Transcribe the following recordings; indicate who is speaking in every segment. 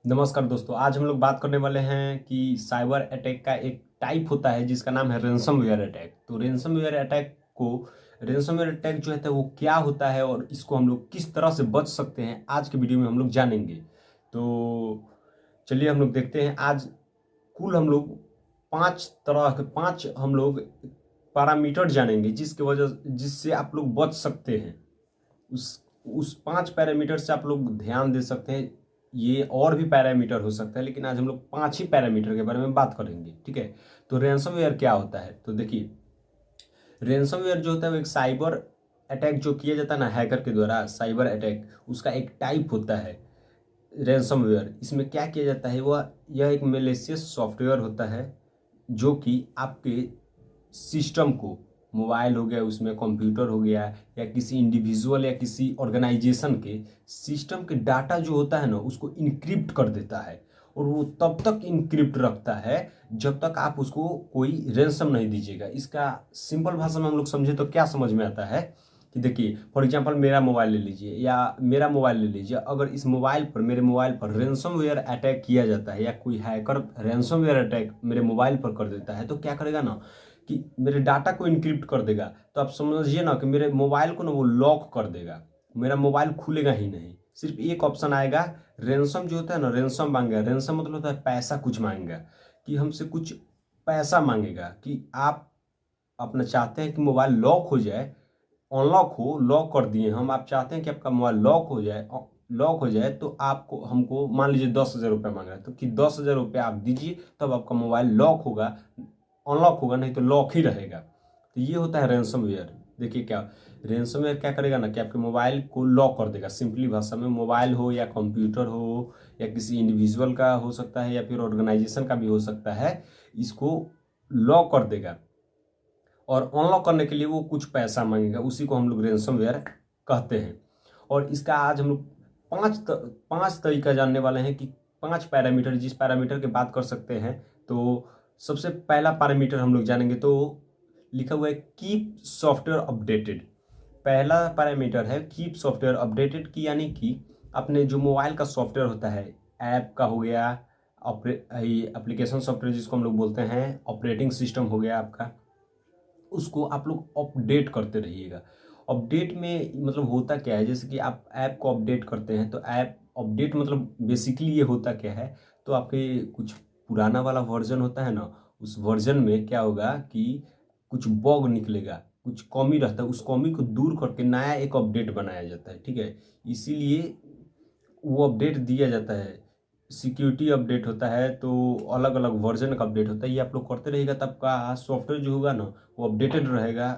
Speaker 1: नमस्कार दोस्तों, आज हम लोग बात करने वाले हैं कि साइबर अटैक का एक टाइप होता है जिसका नाम है रेंसमवेयर अटैक। तो रेंसमवेयर अटैक जो है वो क्या होता है और इसको हम लोग किस तरह से बच सकते हैं आज के वीडियो में हम लोग जानेंगे। तो चलिए हम लोग देखते हैं। आज कुल हम लोग पांच हम लोग पैरामीटर जानेंगे जिससे आप लोग बच सकते हैं। उस 5 पैरामीटर से आप लोग ध्यान दे सकते हैं। ये और भी पैरामीटर हो सकता है, लेकिन आज हम लोग 5 ही पैरामीटर के बारे में बात करेंगे, ठीक है। तो रैंसमवेयर क्या होता है, तो देखिए, रैंसमवेयर जो होता है वो एक साइबर अटैक जो किया जाता है ना हैकर के द्वारा, साइबर अटैक उसका एक टाइप होता है रैंसमवेयर। इसमें क्या किया जाता है, वह यह एक मेलिशियस सॉफ्टवेयर होता है जो कि आपके सिस्टम को, मोबाइल हो गया, उसमें कंप्यूटर हो गया, या किसी इंडिविजुअल या किसी ऑर्गेनाइजेशन के सिस्टम के डाटा जो होता है ना उसको इनक्रिप्ट कर देता है। और वो तब तक इनक्रिप्ट रखता है जब तक आप उसको कोई रैंसम नहीं दीजिएगा। इसका सिंपल भाषा में हम लोग समझे तो क्या समझ में आता है कि देखिए, फॉर एग्जांपल मेरा मोबाइल ले लीजिए या मेरा मोबाइल ले लीजिए। अगर इस मोबाइल पर, मेरे मोबाइल पर रैंसमवेयर अटैक किया जाता है या कोई हैकर रैंसमवेयर अटैक मेरे मोबाइल पर कर देता है, तो क्या करेगा ना कि मेरे डाटा को इनक्रिप्ट कर देगा। तो आप समझिए ना कि मेरे मोबाइल को ना वो लॉक कर देगा, मेरा मोबाइल खुलेगा ही नहीं। सिर्फ एक ऑप्शन आएगा, रैंसम जो होता है ना, रैंसम मांगेगा। रैंसम मतलब होता है पैसा कुछ मांगेगा, कि हमसे कुछ पैसा मांगेगा कि आप अपना चाहते हैं कि मोबाइल लॉक हो जाए, अनलॉक हो, लॉक कर दिए हम, आप चाहते हैं कि आपका मोबाइल लॉक हो जाए तो आपको, हमको मान लीजिए 10,000 रुपये मांग रहा है, तो कि 10,000 रुपये आप दीजिए तब आपका मोबाइल लॉक होगा, अनलॉक होगा, नहीं तो लॉक ही रहेगा। तो ये होता है रैंसमवेयर। देखिए क्या रैंसमवेयर क्या करेगा ना कि आपके मोबाइल को लॉक कर देगा। सिंपली भाषा में, मोबाइल हो या कंप्यूटर हो या किसी इंडिविजुअल का हो सकता है या फिर ऑर्गेनाइजेशन का भी हो सकता है, इसको लॉक कर देगा। और अनलॉक करने के लिए वो कुछ पैसा मांगेगा, उसी को हम लोग रैंसमवेयर कहते हैं। और इसका आज हम लोग पांच तरीका जानने वाले हैं कि 5 पैरामीटर, जिस पैरामीटर की बात कर सकते हैं। तो सबसे पहला पैरामीटर हम लोग जानेंगे, तो लिखा हुआ है कीप सॉफ्टवेयर अपडेटेड। पहला पैरामीटर है कीप सॉफ्टवेयर अपडेटेड की, यानी कि अपने जो मोबाइल का सॉफ्टवेयर होता है, ऐप का हो गया, एप्लीकेशन सॉफ्टवेयर जिसको हम लोग बोलते हैं, ऑपरेटिंग सिस्टम हो गया आपका, उसको आप लोग अपडेट करते रहिएगा। अपडेट में मतलब होता क्या है, जैसे कि आप ऐप को अपडेट करते हैं, तो ऐप अपडेट मतलब बेसिकली ये होता क्या है, तो आपके कुछ पुराना वाला वर्जन होता है ना, उस वर्जन में क्या होगा कि कुछ बग निकलेगा, कुछ कमी रहता है, उस कमी को दूर करके नया एक अपडेट बनाया जाता है, ठीक है। इसीलिए वो अपडेट दिया जाता है। सिक्योरिटी अपडेट होता है, तो अलग अलग वर्जन का अपडेट होता है। ये आप लोग करते रहिएगा तब का सॉफ्टवेयर जो होगा ना वो अपडेटेड रहेगा,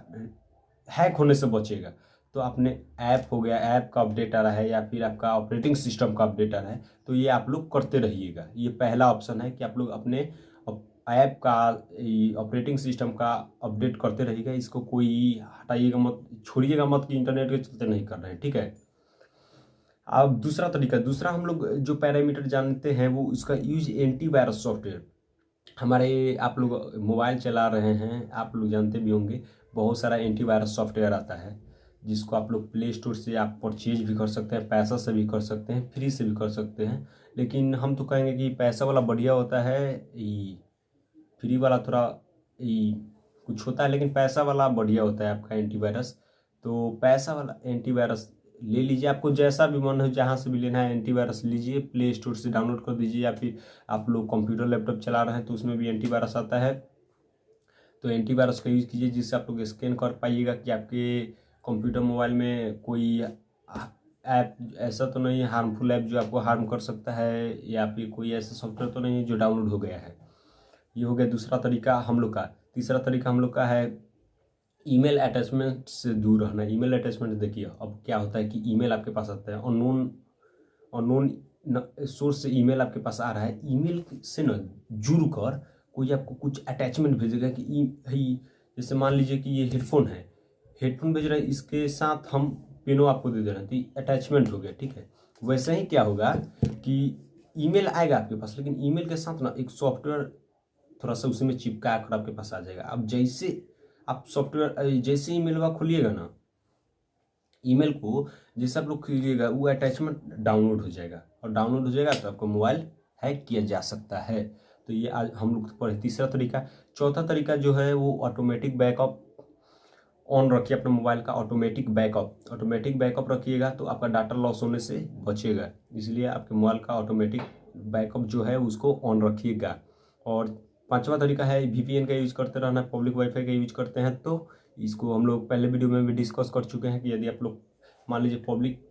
Speaker 1: हैक होने से बचेगा। तो आपने ऐप हो गया, ऐप का अपडेट आ रहा है या फिर आपका ऑपरेटिंग सिस्टम का अपडेट आ रहा है, तो ये आप लोग करते रहिएगा। ये पहला ऑप्शन है कि आप लोग अपने ऐप का, ऑपरेटिंग सिस्टम का अपडेट करते रहिएगा। इसको कोई हटाइएगा मत, छोड़िएगा मत कि इंटरनेट के चलते नहीं कर रहे हैं, ठीक है। अब दूसरा हम लोग जो पैरामीटर जानते हैं वो इसका यूज एंटीवायरस सॉफ्टवेयर। हमारे, आप लोग मोबाइल चला रहे हैं, आप लोग जानते भी होंगे, बहुत सारा एंटीवायरस सॉफ्टवेयर आता है जिसको आप लोग प्ले स्टोर से आप परचेज भी कर सकते हैं, पैसा से भी कर सकते हैं, फ्री से भी कर सकते हैं। लेकिन हम तो कहेंगे कि पैसा वाला बढ़िया होता है, फ्री वाला थोड़ा कुछ होता है, लेकिन पैसा वाला बढ़िया होता है आपका एंटीवायरस। तो पैसा वाला एंटीवायरस ले लीजिए, आपको जैसा भी मन हो, जहाँ से भी लेना है एंटीवायरस लीजिए, प्ले स्टोर से डाउनलोड कर दीजिए, या फिर आप लोग कंप्यूटर लैपटॉप चला रहे हैं तो उसमें भी एंटीवायरस आता है। तो एंटीवायरस का यूज़ कीजिए जिससे आप लोग स्कैन कर पाइएगा कि आपके कंप्यूटर मोबाइल में कोई ऐप ऐसा तो नहीं है, हार्मफुल ऐप जो आपको हार्म कर सकता है, या फिर कोई ऐसा सॉफ्टवेयर तो नहीं है जो डाउनलोड हो गया है। ये हो गया दूसरा तरीका हम लोग का। तीसरा तरीका हम लोग का है ईमेल अटैचमेंट से दूर रहना। ईमेल अटैचमेंट देखिए, अब क्या होता है कि ईमेल आपके पास आता है, अननोन सोर्स से ईमेल आपके पास आ रहा है। ईमेल से ना जुड़ कर कोई आपको कुछ अटैचमेंट भेजेगा कि भाई, जैसे मान लीजिए कि ये हेडफोन भेज रहा है, इसके साथ हम पेनो आपको दे दे रहे हैं, तो ये अटैचमेंट हो गया, ठीक है। वैसे ही क्या होगा कि ईमेल आएगा आपके पास, लेकिन ईमेल के साथ ना एक सॉफ्टवेयर थोड़ा सा उसी में चिपका कर आपके पास आ जाएगा। अब जैसे आप सॉफ्टवेयर, जैसे ईमेल का खोलिएगा ना, ईमेल को जैसे आप लोग खोलिएगा वो अटैचमेंट डाउनलोड हो जाएगा, और डाउनलोड हो जाएगा तो आपका मोबाइल हैक किया जा सकता है। तो ये आज हम लोग पढ़े तीसरा तरीका। चौथा तरीका जो है वो ऑटोमेटिक बैकअप ऑन रखिए अपने मोबाइल का। ऑटोमेटिक बैकअप रखिएगा तो आपका डाटा लॉस होने से बचेगा, इसलिए आपके मोबाइल का ऑटोमेटिक बैकअप जो है उसको ऑन रखिएगा। और पांचवा तरीका है VPN का यूज करते रहना। पब्लिक वाईफाई का यूज करते हैं तो इसको हम लोग पहले वीडियो में भी डिस्कस कर चुके हैं कि यदि आप लोग मान लीजिए पब्लिक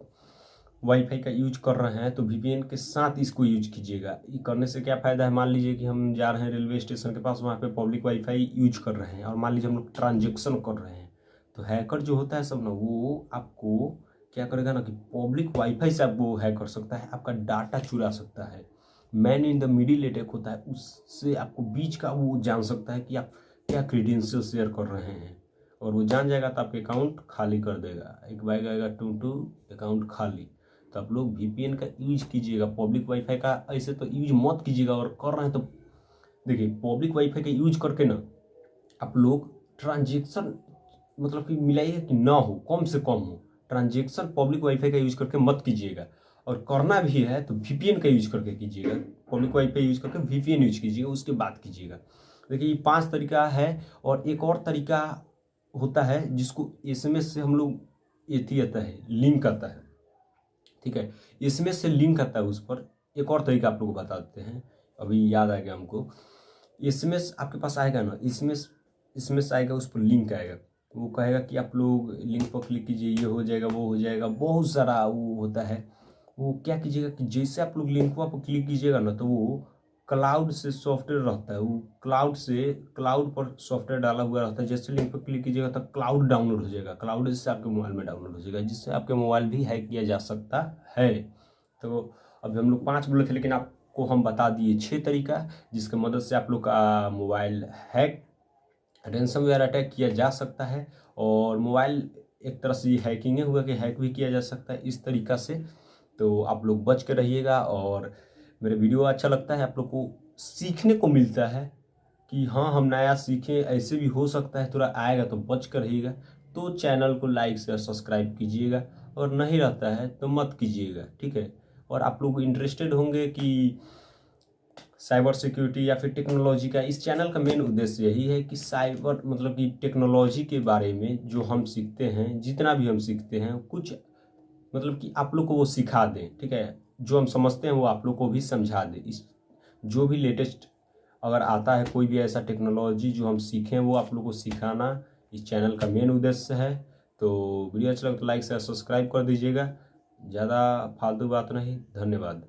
Speaker 1: वाईफाई का यूज कर रहे हैं तो VPN के साथ इसको यूज कीजिएगा। ये करने से क्या फ़ायदा है, मान लीजिए कि हम जा रहे हैं रेलवे स्टेशन के पास, वहाँ पे पब्लिक वाईफाई यूज कर रहे हैं और मान लीजिए हम लोग ट्रांजेक्शन कर रहे हैं, तो हैकर जो होता है सब ना वो आपको क्या करेगा ना कि पब्लिक वाईफाई से आपको हैक कर सकता है, आपका डाटा चुरा सकता है। Man in the middle attack होता है, उससे आपको बीच का वो जान सकता है कि आप क्या क्रीडेंशियल शेयर कर रहे हैं, और वो जान जाएगा तो आपके अकाउंट खाली कर देगा। एक बाइक आएगा टू अकाउंट खाली। तो आप लोग VPN का यूज कीजिएगा, पब्लिक वाईफाई का ऐसे तो यूज मत कीजिएगा। और कर रहे हैं तो देखिए पब्लिक वाईफाई का यूज करके ना आप लोग ट्रांजेक्शन मतलब कि मिलाइए कि ना हो, कम से कम हो। ट्रांजेक्शन पब्लिक वाईफाई का यूज करके मत कीजिएगा, और करना भी है तो VPN का यूज करके कीजिएगा। पब्लिक वाईफाई यूज करके VPN यूज कीजिएगा, उसके बाद कीजिएगा। देखिए ये 5 तरीका है। और एक और तरीका होता है जिसको SMS से हम लोग एथी आता है, लिंक आता है, ठीक है। SMS से लिंक आता है, उस पर एक और तरीका आप लोग को बता देते हैं, अभी याद आ गया हमको। SMS आपके पास आएगा ना, SMS आएगा, उस पर लिंक आएगा, वो कहेगा कि आप लोग लिंक पर क्लिक कीजिए, ये हो जाएगा वो हो जाएगा, बहुत सारा वो होता है। वो क्या कीजिएगा कि जैसे आप लोग लिंक पर क्लिक कीजिएगा ना तो वो क्लाउड से सॉफ्टवेयर रहता है, वो क्लाउड पर सॉफ्टवेयर डाला हुआ रहता है। जैसे लिंक पर क्लिक कीजिएगा तो क्लाउड डाउनलोड हो जाएगा, क्लाउड से आपके मोबाइल में डाउनलोड हो जाएगा, जिससे आपके मोबाइल भी हैक किया जा सकता है। तो अभी हम लोग 5 बोले थे, लेकिन आपको हम बता दिए 6 तरीका जिसकी मदद से आप लोग का मोबाइल हैक रैंसमवेयर अटैक किया जा सकता है। और मोबाइल एक तरह से हैकिंग हुआ कि हैक भी किया जा सकता है इस तरीका से। तो आप लोग बच के रहिएगा। और मेरे वीडियो अच्छा लगता है, आप लोग को सीखने को मिलता है कि हाँ हम नया सीखें, ऐसे भी हो सकता है, थोड़ा आएगा तो बच कर रहिएगा। तो चैनल को लाइक शेयर सब्सक्राइब कीजिएगा, और नहीं रहता है तो मत कीजिएगा, ठीक है। और आप लोग इंटरेस्टेड होंगे कि साइबर सिक्योरिटी या फिर टेक्नोलॉजी का, इस चैनल का मेन उद्देश्य यही है कि साइबर मतलब कि टेक्नोलॉजी के बारे में जो हम सीखते हैं, जितना भी हम सीखते हैं, कुछ मतलब कि आप लोग को वो सिखा दें, ठीक है। जो हम समझते हैं वो आप लोग को भी समझा दें। इस जो भी लेटेस्ट अगर आता है कोई भी ऐसा टेक्नोलॉजी जो हम सीखें, वो आप लोग को सिखाना इस चैनल का मेन उद्देश्य है। तो वीडियो अच्छा लगे तो लाइक शेयर सब्सक्राइब कर दीजिएगा। ज़्यादा फालतू बात नहीं, धन्यवाद।